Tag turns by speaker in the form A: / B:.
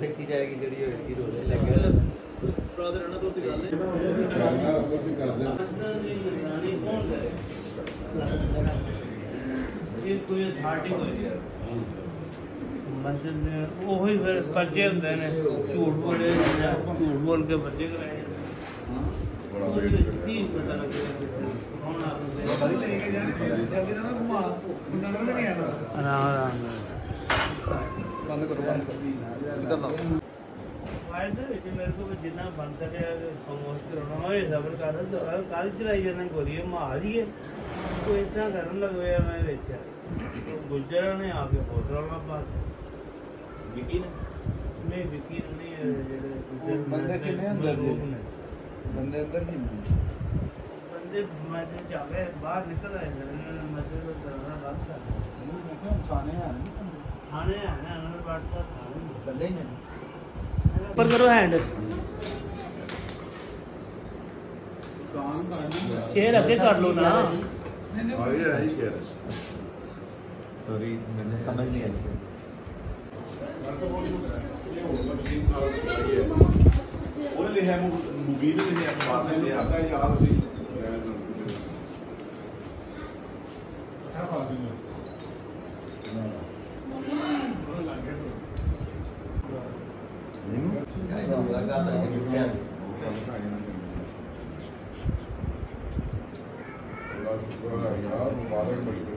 A: देखी जाएगी जी रोले लगे
B: पर्चे होंगे ने झूठ बोले झूठ बोल के पर्चे कराए पता लगे मेरे को जिन्ना बन सके खामोश कराना सबर कर कल चलाई जाना गोली मार दिए तो ऐसा करन लग गया मैं देखा गुजरा ने आके फोटो पास विकी ने नहीं विकी नहीं बंदे कितने अंदर बंदे अंदर ही बंदे मैं जाके बाहर निकल आए मजे को करना बात कर थाने आ ना उन्होंने व्हाट्सएप थाने बंदे ही नहीं ऊपर करो हैंड शेयर आगे कर लो ना
A: सॉरी मैंने समझ नहीं आई
C: ਉਹਨੇ ਲਿਖਿਆ ਮੂਵੀ ਦੇ ਲਿਖਿਆ ਅਖਬਾਰ ਦੇ ਲਿਖਿਆ ਆਂਦਾ ਯਾਰ ਅਸੀਂ ਆ ਫਾਲਤੂ ਨੂੰ ਯਾਰ ਮੁਬਾਰਕ ਬੜੀ